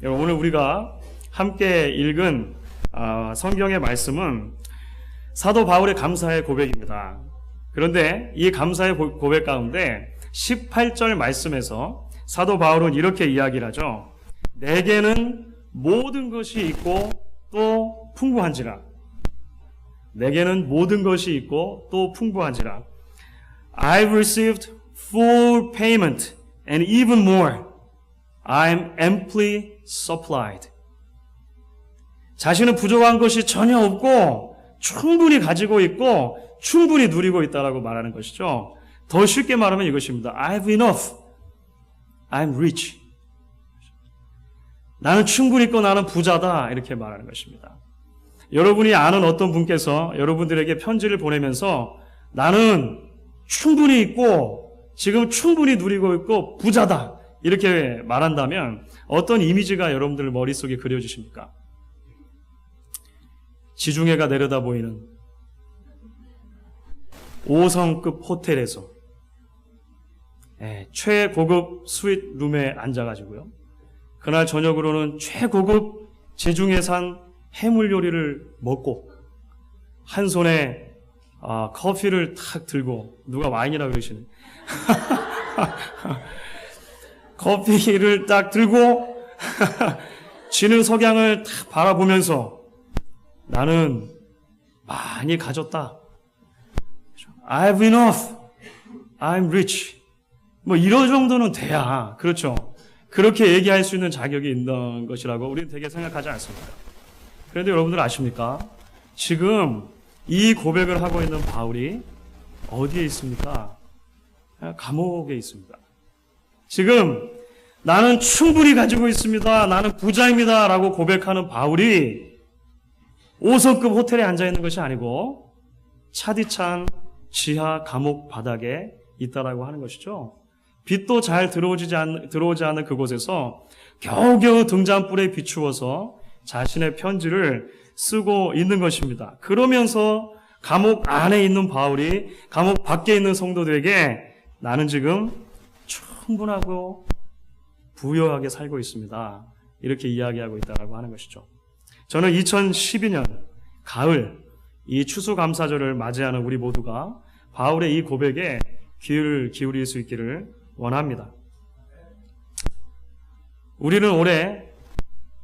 오늘 우리가 함께 읽은 성경의 말씀은 사도 바울의 감사의 고백입니다. 그런데 이 감사의 고백 가운데 18절 말씀에서 사도 바울은 이렇게 이야기를 하죠. 내게는 모든 것이 있고 또 풍부한지라. 내게는 모든 것이 있고 또 풍부한지라. I've received full payment and even more. I'm amply supplied. 자신은 부족한 것이 전혀 없고 충분히 가지고 있고 충분히 누리고 있다라고 말하는 것이죠. 더 쉽게 말하면 이것입니다. I've enough. I'm rich. 나는 충분히 있고 나는 부자다. 이렇게 말하는 것입니다. 여러분이 아는 어떤 분께서 여러분들에게 편지를 보내면서 나는 충분히 있고 지금 충분히 누리고 있고 부자다. 이렇게 말한다면 어떤 이미지가 여러분들 머릿속에 그려지십니까? 지중해가 내려다 보이는 5성급 호텔에서 최고급 스윗룸에 앉아가지고요. 그날 저녁으로는 최고급 지중해산 해물 요리를 먹고 한 손에 커피를 탁 들고 누가 와인이라 그러시네. 커피를 딱 들고 지는 석양을 탁 바라보면서 나는 많이 가졌다. I've enough. I'm rich. 뭐 이런 정도는 돼야 그렇죠. 그렇게 얘기할 수 있는 자격이 있는 것이라고 우리는 되게 생각하지 않습니까? 그런데 여러분들 아십니까? 지금 이 고백을 하고 있는 바울이 어디에 있습니까? 감옥에 있습니다. 지금 나는 충분히 가지고 있습니다. 나는 부자입니다. 라고 고백하는 바울이 5성급 호텔에 앉아있는 것이 아니고 차디찬 지하 감옥 바닥에 있다라고 하는 것이죠. 빛도 잘 들어오지 않는 그곳에서 겨우겨우 등잔불에 비추어서 자신의 편지를 쓰고 있는 것입니다. 그러면서 감옥 안에 있는 바울이 감옥 밖에 있는 성도들에게 나는 지금 충분하고 부유하게 살고 있습니다. 이렇게 이야기하고 있다고 하는 것이죠. 저는 2012년 가을 이 추수감사절을 맞이하는 우리 모두가 바울의 이 고백에 귀를 기울일 수 있기를 원합니다. 우리는 올해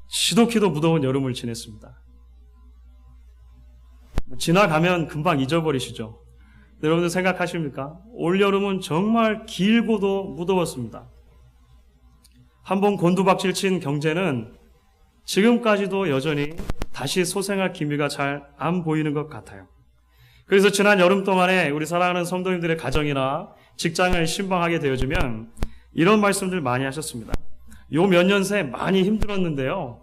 시도키도 무더운 여름을 지냈습니다. 지나가면 금방 잊어버리시죠. 여러분들 생각하십니까? 올여름은 정말 길고도 무더웠습니다. 한번 곤두박질 친 경제는 지금까지도 여전히 다시 소생할 기미가 잘 안 보이는 것 같아요. 그래서 지난 여름 동안에 우리 사랑하는 성도님들의 가정이나 직장을 신방하게 되어지면 이런 말씀들 많이 하셨습니다. 요 몇 년 새 많이 힘들었는데요.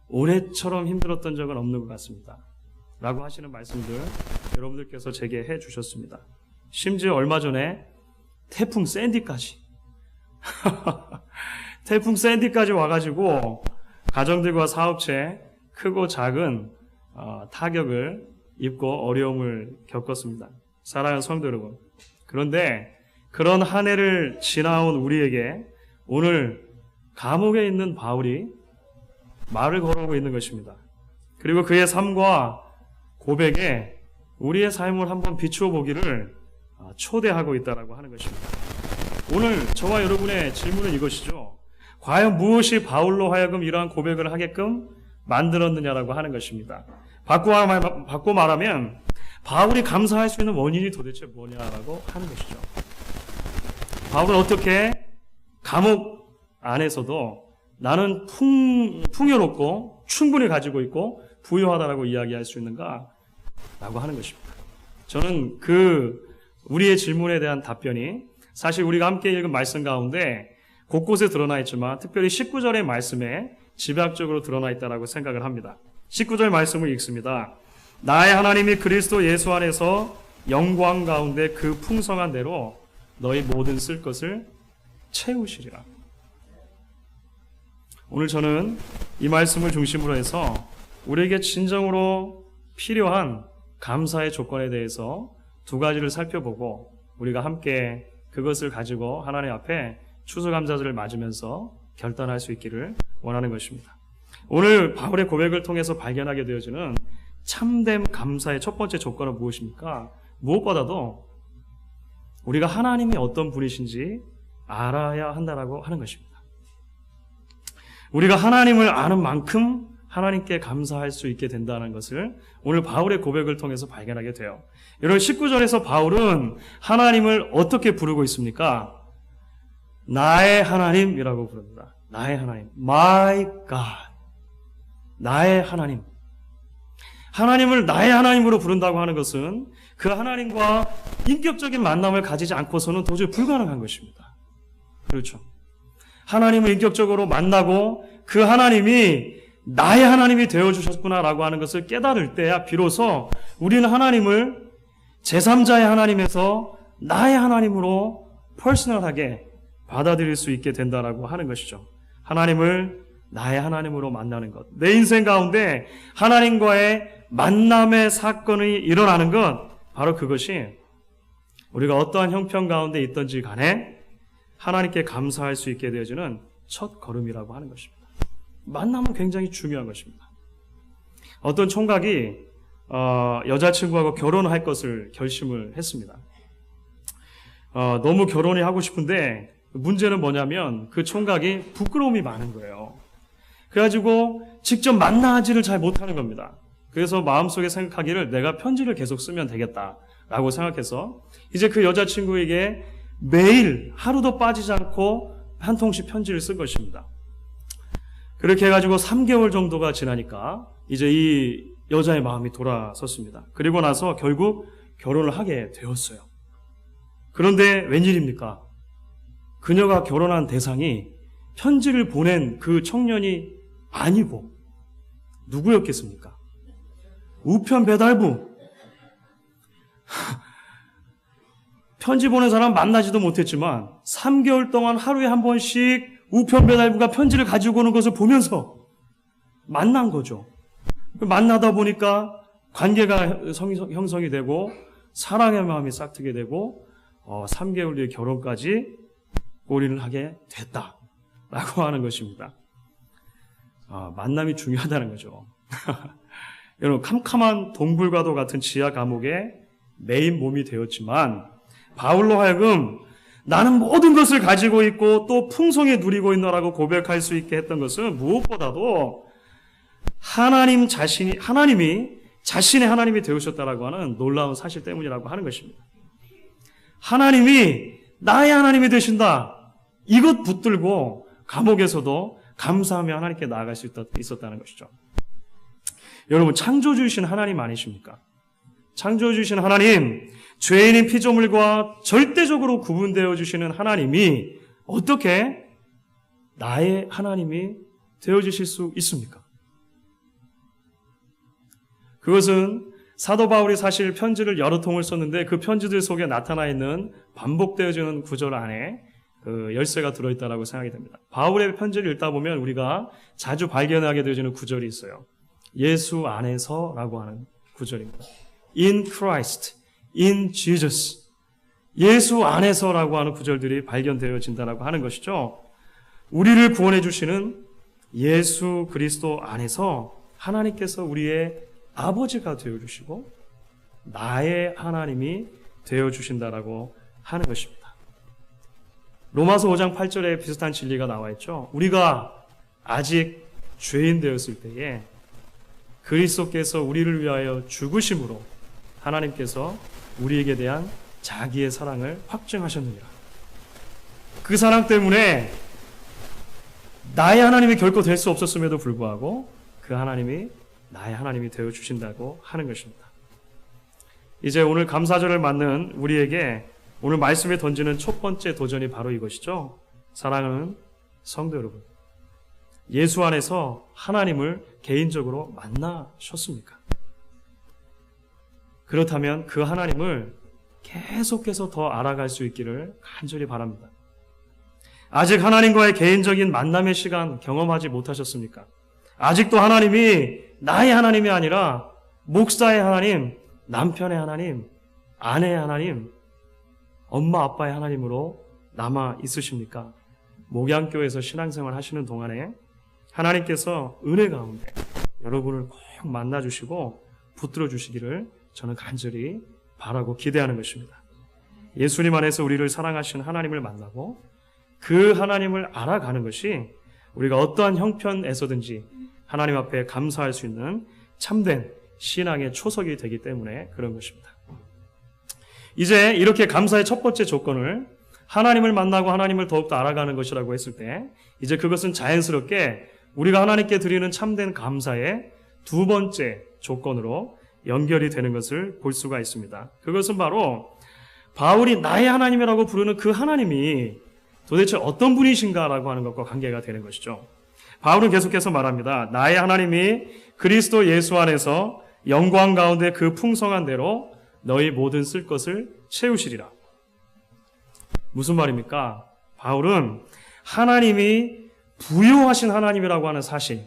올해처럼 힘들었던 적은 없는 것 같습니다. 라고 하시는 말씀들 여러분들께서 제게 해 주셨습니다. 심지어 얼마 전에 태풍 샌디까지 태풍 샌디까지 와가지고 가정들과 사업체 크고 작은 타격을 입고 어려움을 겪었습니다. 사랑하는 성도 여러분. 그런데 그런 한 해를 지나온 우리에게 오늘 감옥에 있는 바울이 말을 걸어오고 있는 것입니다. 그리고 그의 삶과 고백에 우리의 삶을 한번 비추어 보기를 초대하고 있다고 하는 것입니다. 오늘 저와 여러분의 질문은 이것이죠. 과연 무엇이 바울로 하여금 이러한 고백을 하게끔 만들었느냐라고 하는 것입니다. 바꿔 말하면 바울이 감사할 수 있는 원인이 도대체 뭐냐라고 하는 것이죠. 바울은 어떻게 감옥 안에서도 나는 풍요롭고 충분히 가지고 있고 부유하다라고 이야기할 수 있는가? 라고 하는 것입니다. 저는 우리의 질문에 대한 답변이 사실 우리가 함께 읽은 말씀 가운데 곳곳에 드러나 있지만 특별히 19절의 말씀에 집약적으로 드러나 있다고 생각을 합니다. 19절 말씀을 읽습니다. 나의 하나님이 그리스도 예수 안에서 영광 가운데 그 풍성한 대로 너희 모든 쓸 것을 채우시리라. 오늘 저는 이 말씀을 중심으로 해서 우리에게 진정으로 필요한 감사의 조건에 대해서 두 가지를 살펴보고 우리가 함께 그것을 가지고 하나님 앞에 추수감사절을 맞으면서 결단할 수 있기를 원하는 것입니다. 오늘 바울의 고백을 통해서 발견하게 되어지는 참된 감사의 첫 번째 조건은 무엇입니까? 무엇보다도 우리가 하나님이 어떤 분이신지 알아야 한다라고 하는 것입니다. 우리가 하나님을 아는 만큼 하나님께 감사할 수 있게 된다는 것을 오늘 바울의 고백을 통해서 발견하게 돼요. 여러분 19절에서 바울은 하나님을 어떻게 부르고 있습니까? 나의 하나님이라고 부릅니다. 나의 하나님, my God. 나의 하나님. 하나님을 나의 하나님으로 부른다고 하는 것은 그 하나님과 인격적인 만남을 가지지 않고서는 도저히 불가능한 것입니다. 그렇죠. 하나님을 인격적으로 만나고 그 하나님이 나의 하나님이 되어주셨구나라고 하는 것을 깨달을 때야 비로소 우리는 하나님을 제3자의 하나님에서 나의 하나님으로 퍼스널하게 받아들일 수 있게 된다라고 하는 것이죠. 하나님을 나의 하나님으로 만나는 것. 내 인생 가운데 하나님과의 만남의 사건이 일어나는 것, 바로 그것이 우리가 어떠한 형편 가운데 있든지 간에 하나님께 감사할 수 있게 되어지는 첫 걸음이라고 하는 것입니다. 만남은 굉장히 중요한 것입니다. 어떤 총각이 여자친구하고 결혼할 것을 결심을 했습니다. 너무 결혼이 하고 싶은데 문제는 뭐냐면 그 총각이 부끄러움이 많은 거예요. 그래가지고 직접 만나지를 잘 못하는 겁니다. 그래서 마음속에 생각하기를 내가 편지를 계속 쓰면 되겠다라고 생각해서 이제 그 여자친구에게 매일 하루도 빠지지 않고 한 통씩 편지를 쓴 것입니다. 그렇게 해가지고 3개월 정도가 지나니까 이제 이 여자의 마음이 돌아섰습니다. 그리고 나서 결국 결혼을 하게 되었어요. 그런데 웬일입니까? 그녀가 결혼한 대상이 편지를 보낸 그 청년이 아니고 누구였겠습니까? 우편 배달부. 편지 보낸 사람 만나지도 못했지만 3개월 동안 하루에 한 번씩 우편 배달부가 편지를 가지고 오는 것을 보면서 만난 거죠. 만나다 보니까 관계가 형성이 되고 사랑의 마음이 싹트게 되고 3개월 뒤에 결혼까지 올인을 하게 됐다라고 하는 것입니다. 만남이 중요하다는 거죠. 여러분 캄캄한 동굴과도 같은 지하 감옥의 메인 몸이 되었지만 바울로 하여금 나는 모든 것을 가지고 있고 또 풍성히 누리고 있노라고 고백할 수 있게 했던 것은 무엇보다도 하나님이 자신의 하나님이 되오셨다라고 하는 놀라운 사실 때문이라고 하는 것입니다. 하나님이 나의 하나님이 되신다. 이것 붙들고 감옥에서도 감사하며 하나님께 나아갈 수 있었다는 것이죠. 여러분 창조주이신 하나님 아니십니까? 창조주이신 하나님, 죄인인 피조물과 절대적으로 구분되어 주시는 하나님이 어떻게 나의 하나님이 되어주실 수 있습니까? 그것은 사도 바울이 사실 편지를 여러 통을 썼는데 그 편지들 속에 나타나 있는 반복되어지는 구절 안에 그 열쇠가 들어있다고 생각이 됩니다. 바울의 편지를 읽다 보면 우리가 자주 발견하게 되어지는 구절이 있어요. 예수 안에서라고 하는 구절입니다. In Christ, in Jesus. 예수 안에서라고 하는 구절들이 발견되어진다라고 하는 것이죠. 우리를 구원해 주시는 예수 그리스도 안에서 하나님께서 우리의 아버지가 되어주시고 나의 하나님이 되어주신다라고 하는 것입니다. 로마서 5장 8절에 비슷한 진리가 나와 있죠. 우리가 아직 죄인 되었을 때에 그리스도께서 우리를 위하여 죽으심으로 하나님께서 우리에게 대한 자기의 사랑을 확증하셨느니라. 그 사랑 때문에 나의 하나님이 결코 될 수 없었음에도 불구하고 그 하나님이 나의 하나님이 되어주신다고 하는 것입니다. 이제 오늘 감사절을 맞는 우리에게 오늘 말씀에 던지는 첫 번째 도전이 바로 이것이죠. 사랑하는 성도 여러분, 예수 안에서 하나님을 개인적으로 만나셨습니까? 그렇다면 그 하나님을 계속해서 더 알아갈 수 있기를 간절히 바랍니다. 아직 하나님과의 개인적인 만남의 시간 경험하지 못하셨습니까? 아직도 하나님이 나의 하나님이 아니라 목사의 하나님, 남편의 하나님, 아내의 하나님, 엄마 아빠의 하나님으로 남아 있으십니까? 목양교에서 신앙생활 하시는 동안에 하나님께서 은혜 가운데 여러분을 꼭 만나주시고 붙들어 주시기를 저는 간절히 바라고 기대하는 것입니다. 예수님 안에서 우리를 사랑하시는 하나님을 만나고 그 하나님을 알아가는 것이 우리가 어떠한 형편에서든지 하나님 앞에 감사할 수 있는 참된 신앙의 초석이 되기 때문에 그런 것입니다. 이제 이렇게 감사의 첫 번째 조건을 하나님을 만나고 하나님을 더욱더 알아가는 것이라고 했을 때 이제 그것은 자연스럽게 우리가 하나님께 드리는 참된 감사의 두 번째 조건으로 연결이 되는 것을 볼 수가 있습니다. 그것은 바로 바울이 나의 하나님이라고 부르는 그 하나님이 도대체 어떤 분이신가라고 하는 것과 관계가 되는 것이죠. 바울은 계속해서 말합니다. 나의 하나님이 그리스도 예수 안에서 영광 가운데 그 풍성한 대로 너희 모든 쓸 것을 채우시리라. 무슨 말입니까? 바울은 하나님이 부요하신 하나님이라고 하는 사실,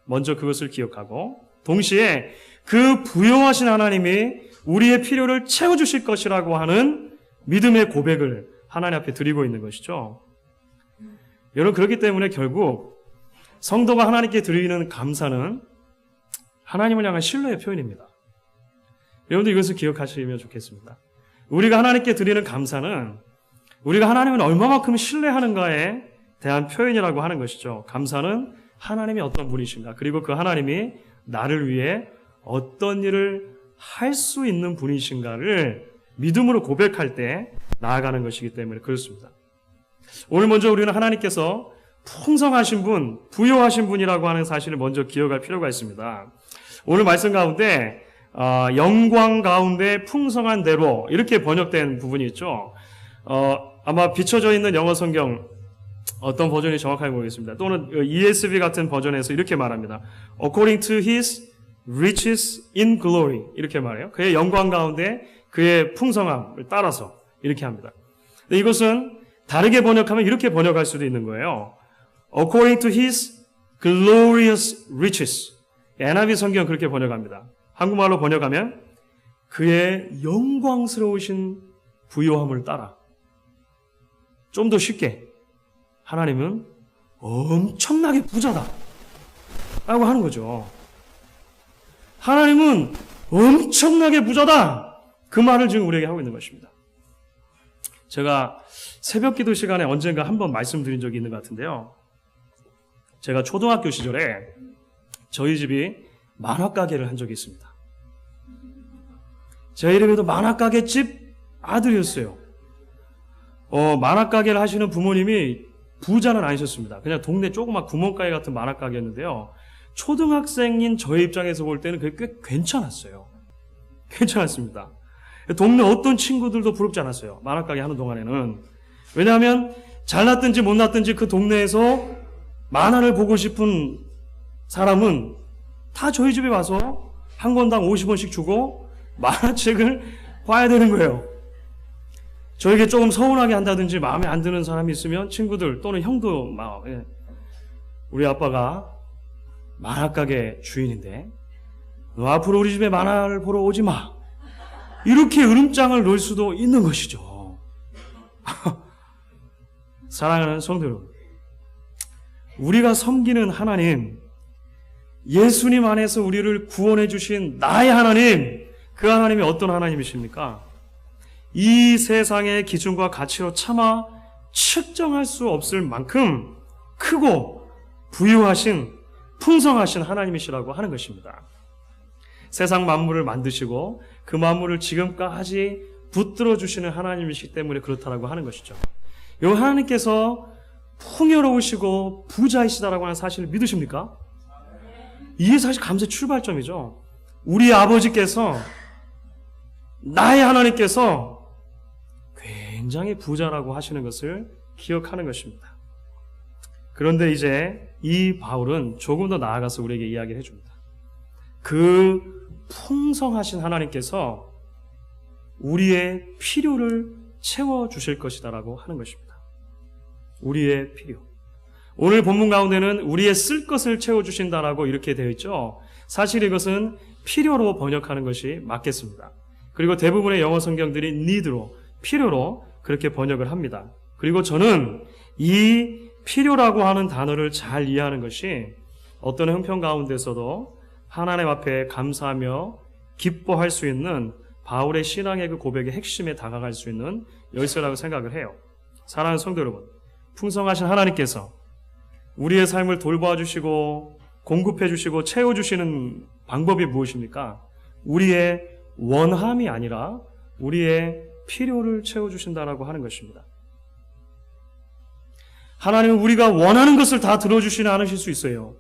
먼저 그것을 기억하고 동시에 그 부요하신 하나님이 우리의 필요를 채워주실 것이라고 하는 믿음의 고백을 하나님 앞에 드리고 있는 것이죠. 여러분, 그렇기 때문에 결국 성도가 하나님께 드리는 감사는 하나님을 향한 신뢰의 표현입니다. 여러분도 이것을 기억하시면 좋겠습니다. 우리가 하나님께 드리는 감사는 우리가 하나님을 얼마만큼 신뢰하는가에 대한 표현이라고 하는 것이죠. 감사는 하나님이 어떤 분이신가, 그리고 그 하나님이 나를 위해 어떤 일을 할 수 있는 분이신가를 믿음으로 고백할 때 나아가는 것이기 때문에 그렇습니다. 오늘 먼저 우리는 하나님께서 풍성하신 분, 부요하신 분이라고 하는 사실을 먼저 기억할 필요가 있습니다. 오늘 말씀 가운데 영광 가운데 풍성한 대로 이렇게 번역된 부분이 있죠. 아마 비춰져 있는 영어 성경 어떤 버전이 정확하게 모르겠습니다. 또는 ESV 같은 버전에서 이렇게 말합니다. According to his riches in glory 이렇게 말해요. 그의 영광 가운데 그의 풍성함을 따라서 이렇게 합니다. 근데 이것은 다르게 번역하면 이렇게 번역할 수도 있는 거예요. According to his glorious riches. NIV 성경은 그렇게 번역합니다. 한국말로 번역하면 그의 영광스러우신 부요함을 따라. 좀 더 쉽게 하나님은 엄청나게 부자다 라고 하는 거죠. 하나님은 엄청나게 부자다, 그 말을 지금 우리에게 하고 있는 것입니다. 제가 새벽 기도 시간에 언젠가 한번 말씀드린 적이 있는 것 같은데요. 제가 초등학교 시절에 저희 집이 만화가게를 한 적이 있습니다. 제 이름에도 만화가게 집 아들이었어요. 만화가게를 하시는 부모님이 부자는 아니셨습니다. 그냥 동네 조그만 구멍가게 같은 만화가게였는데요. 초등학생인 저의 입장에서 볼 때는 그게 꽤 괜찮았어요. 괜찮았습니다. 동네 어떤 친구들도 부럽지 않았어요. 만화가게 하는 동안에는. 왜냐하면 잘났든지 못났든지 그 동네에서 만화를 보고 싶은 사람은 다 저희 집에 와서 한 권당 50원씩 주고 만화책을 봐야 되는 거예요. 저에게 조금 서운하게 한다든지 마음에 안 드는 사람이 있으면 친구들 또는 형도 우리 아빠가 만화가게 주인인데 너 앞으로 우리 집에 만화를 보러 오지 마, 이렇게 으름장을 놓을 수도 있는 것이죠. 사랑하는 성도 여러분, 우리가 섬기는 하나님, 예수님 안에서 우리를 구원해 주신 나의 하나님, 그 하나님이 어떤 하나님이십니까? 이 세상의 기준과 가치로 차마 측정할 수 없을 만큼 크고 부유하신, 풍성하신 하나님이시라고 하는 것입니다. 세상 만물을 만드시고 그 만물을 지금까지 붙들어 주시는 하나님이시기 때문에 그렇다라고 하는 것이죠. 이 하나님께서 풍요로우시고 부자이시다라고 하는 사실을 믿으십니까? 이게 사실 감사의 출발점이죠. 우리 아버지께서, 나의 하나님께서 굉장히 부자라고 하시는 것을 기억하는 것입니다. 그런데 이제 이 바울은 조금 더 나아가서 우리에게 이야기를 해줍니다. 그 풍성하신 하나님께서 우리의 필요를 채워주실 것이다라고 하는 것입니다. 우리의 필요. 오늘 본문 가운데는 우리의 쓸 것을 채워주신다라고 이렇게 되어 있죠. 사실 이것은 필요로 번역하는 것이 맞겠습니다. 그리고 대부분의 영어 성경들이 need로, 필요로 그렇게 번역을 합니다. 그리고 저는 이 필요라고 하는 단어를 잘 이해하는 것이 어떤 형편 가운데서도 하나님 앞에 감사하며 기뻐할 수 있는 바울의 신앙의 그 고백의 핵심에 다가갈 수 있는 열쇠라고 생각을 해요. 사랑하는 성도 여러분, 풍성하신 하나님께서 우리의 삶을 돌봐주시고 공급해주시고 채워주시는 방법이 무엇입니까? 우리의 원함이 아니라 우리의 필요를 채워주신다라고 하는 것입니다. 하나님은 우리가 원하는 것을 다 들어주시는 않으실 수 있어요.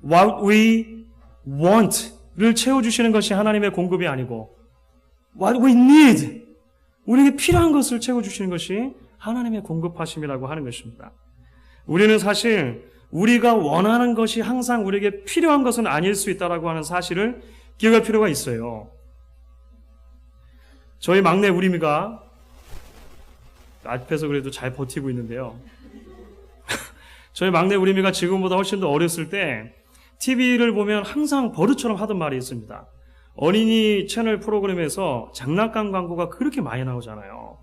What we want를 채워주시는 것이 하나님의 공급이 아니고 What we need, 우리에게 필요한 것을 채워주시는 것이 하나님의 공급하심이라고 하는 것입니다. 우리는 사실 우리가 원하는 것이 항상 우리에게 필요한 것은 아닐 수 있다고 하는 사실을 기억할 필요가 있어요. 저희 막내 우리미가 앞에서 그래도 잘 버티고 있는데요. 저희 막내 우리미가 지금보다 훨씬 더 어렸을 때 TV를 보면 항상 버릇처럼 하던 말이 있습니다. 어린이 채널 프로그램에서 장난감 광고가 그렇게 많이 나오잖아요.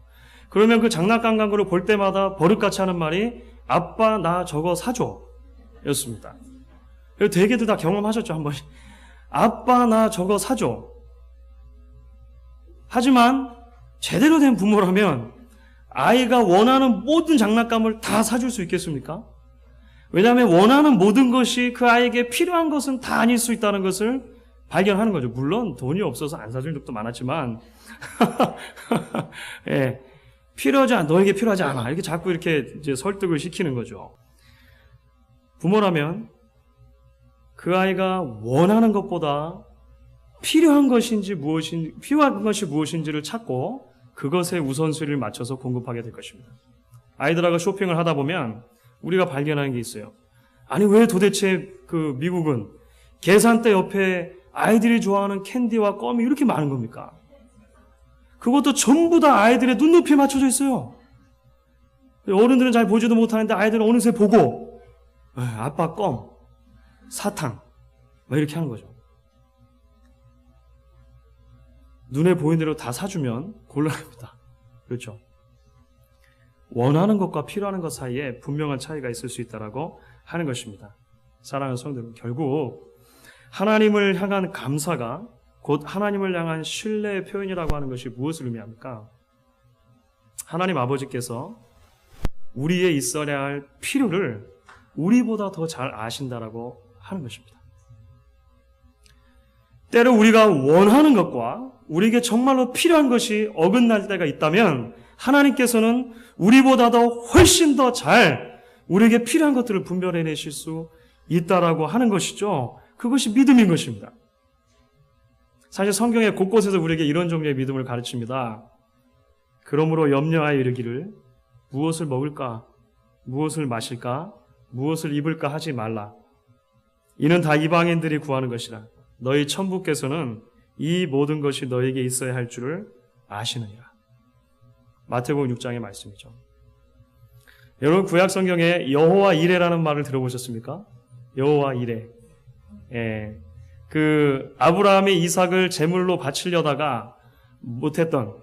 그러면 그 장난감 광고를 볼 때마다 버릇같이 하는 말이 아빠 나 저거 사줘 였습니다. 되게들 다 경험하셨죠, 한 번씩. 아빠 나 저거 사줘. 하지만 제대로 된 부모라면 아이가 원하는 모든 장난감을 다 사줄 수 있겠습니까? 왜냐하면 원하는 모든 것이 그 아이에게 필요한 것은 다 아닐 수 있다는 것을 발견하는 거죠. 물론 돈이 없어서 안 사준 적도 많았지만 예, 필요하지 않아, 너에게 필요하지 않아, 이렇게 자꾸 이렇게 이제 설득을 시키는 거죠. 부모라면 그 아이가 원하는 것보다 필요한 것이 무엇인지를 찾고 그것에 우선순위를 맞춰서 공급하게 될 것입니다. 아이들하고 쇼핑을 하다 보면 우리가 발견하는 게 있어요. 아니 왜 도대체 그 미국은 계산대 옆에 아이들이 좋아하는 캔디와 껌이 이렇게 많은 겁니까? 그것도 전부 다 아이들의 눈높이에 맞춰져 있어요. 어른들은 잘 보지도 못하는데 아이들은 어느새 보고 아빠 껌, 사탕 이렇게 하는 거죠. 눈에 보이는 대로 다 사주면 곤란합니다. 그렇죠? 원하는 것과 필요한 것 사이에 분명한 차이가 있을 수 있다고 하는 것입니다. 사랑하는 성도 여러분, 결국 하나님을 향한 감사가 곧 하나님을 향한 신뢰의 표현이라고 하는 것이 무엇을 의미합니까? 하나님 아버지께서 우리의 있어야 할 필요를 우리보다 더 잘 아신다라고 하는 것입니다. 때로 우리가 원하는 것과 우리에게 정말로 필요한 것이 어긋날 때가 있다면 하나님께서는 우리보다 더 훨씬 더 잘 우리에게 필요한 것들을 분별해내실 수 있다라고 하는 것이죠. 그것이 믿음인 것입니다. 사실 성경의 곳곳에서 우리에게 이런 종류의 믿음을 가르칩니다. 그러므로 염려하여 이르기를 무엇을 먹을까, 무엇을 마실까, 무엇을 입을까 하지 말라. 이는 다 이방인들이 구하는 것이라. 너희 천부께서는 이 모든 것이 너에게 있어야 할 줄을 아시느니라. 마태복음 6장의 말씀이죠. 여러분 구약 성경에 여호와 이레라는 말을 들어보셨습니까? 여호와 이레. 예. 그 아브라함이 이삭을 제물로 바치려다가 못했던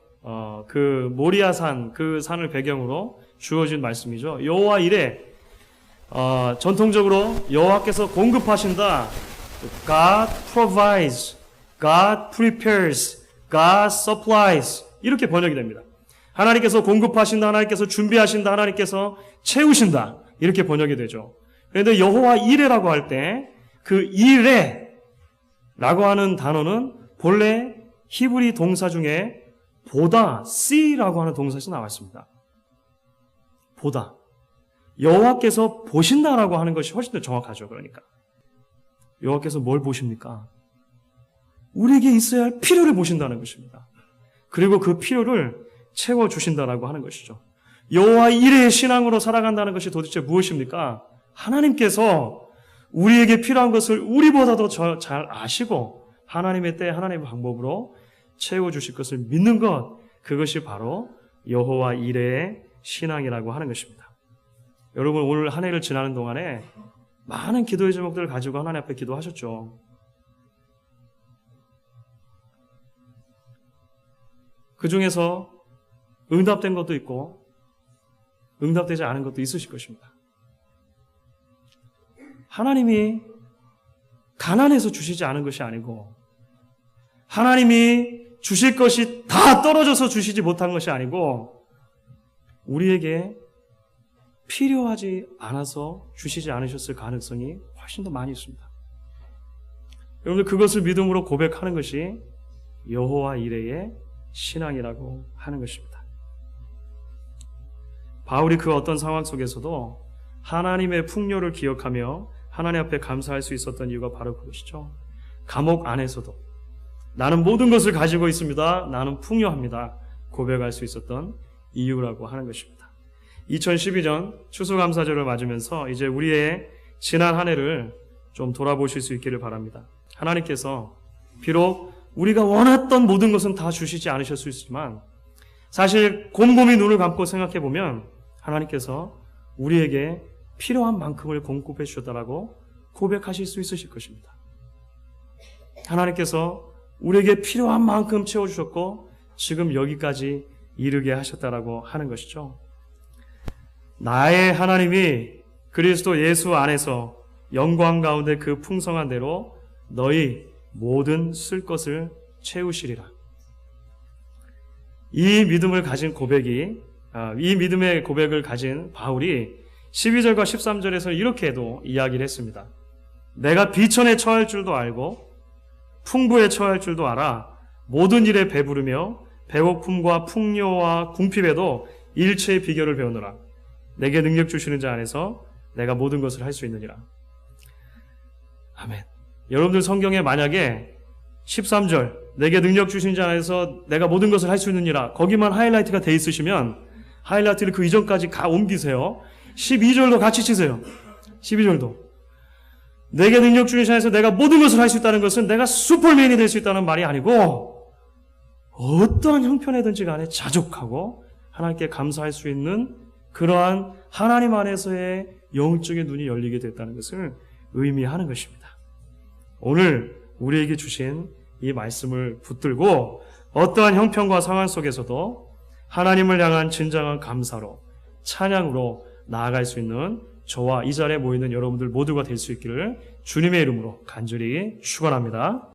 그 모리아산, 그 산을 배경으로 주어진 말씀이죠. 여호와 이레. 전통적으로 여호와께서 공급하신다. God provides, God prepares, God supplies 이렇게 번역이 됩니다. 하나님께서 공급하신다, 하나님께서 준비하신다, 하나님께서 채우신다 이렇게 번역이 되죠. 그런데 여호와 이레라고 할 때 그 이레라고 하는 단어는 본래 히브리 동사 중에 보다, see라고 하는 동사에서 나왔습니다. 보다. 여호와께서 보신다라고 하는 것이 훨씬 더 정확하죠. 그러니까 여호와께서 뭘 보십니까? 우리에게 있어야 할 필요를 보신다는 것입니다. 그리고 그 필요를 채워주신다라고 하는 것이죠. 여호와 이레의 신앙으로 살아간다는 것이 도대체 무엇입니까? 하나님께서 우리에게 필요한 것을 우리보다 더 잘 아시고 하나님의 때 하나님의 방법으로 채워주실 것을 믿는 것, 그것이 바로 여호와 이레의 신앙이라고 하는 것입니다. 여러분 오늘 한 해를 지나는 동안에 많은 기도의 제목들을 가지고 하나님 앞에 기도하셨죠. 그 중에서 응답된 것도 있고 응답되지 않은 것도 있으실 것입니다. 하나님이 가난해서 주시지 않은 것이 아니고 하나님이 주실 것이 다 떨어져서 주시지 못한 것이 아니고 우리에게 필요하지 않아서 주시지 않으셨을 가능성이 훨씬 더 많이 있습니다. 여러분들 그것을 믿음으로 고백하는 것이 여호와 이레의 신앙이라고 하는 것입니다. 바울이 그 어떤 상황 속에서도 하나님의 풍요를 기억하며 하나님 앞에 감사할 수 있었던 이유가 바로 그것이죠. 감옥 안에서도 나는 모든 것을 가지고 있습니다. 나는 풍요합니다. 고백할 수 있었던 이유라고 하는 것입니다. 2012년 추수감사절을 맞으면서 이제 우리의 지난 한 해를 좀 돌아보실 수 있기를 바랍니다. 하나님께서 비록 우리가 원했던 모든 것은 다 주시지 않으실 수 있지만 사실 곰곰이 눈을 감고 생각해 보면 하나님께서 우리에게 필요한 만큼을 공급해 주셨다라고 고백하실 수 있으실 것입니다. 하나님께서 우리에게 필요한 만큼 채워주셨고 지금 여기까지 이르게 하셨다라고 하는 것이죠. 나의 하나님이 그리스도 예수 안에서 영광 가운데 그 풍성한 대로 너희 모든 쓸 것을 채우시리라. 이 믿음을 가진 이 믿음의 고백을 가진 바울이 12절과 13절에서 이렇게도 이야기를 했습니다. 내가 비천에 처할 줄도 알고 풍부에 처할 줄도 알아 모든 일에 배부르며 배고픔과 풍요와 궁핍에도 일체의 비결을 배우노라. 내게 능력 주시는 자 안에서 내가 모든 것을 할 수 있느니라. 아멘. 여러분들 성경에 만약에 13절 내게 능력 주시는 자 안에서 내가 모든 것을 할 수 있느니라 거기만 하이라이트가 돼 있으시면 하이라이트를 그 이전까지 옮기세요. 12절도 같이 치세요. 12절도 내게 능력 주시는 자 안에서 내가 모든 것을 할 수 있다는 것은 내가 슈퍼맨이 될 수 있다는 말이 아니고 어떠한 형편이든지 간에 자족하고 하나님께 감사할 수 있는 그러한 하나님 안에서의 영적인 눈이 열리게 됐다는 것을 의미하는 것입니다. 오늘 우리에게 주신 이 말씀을 붙들고 어떠한 형편과 상황 속에서도 하나님을 향한 진정한 감사로 찬양으로 나아갈 수 있는 저와 이 자리에 모이는 여러분들 모두가 될 수 있기를 주님의 이름으로 간절히 축원합니다.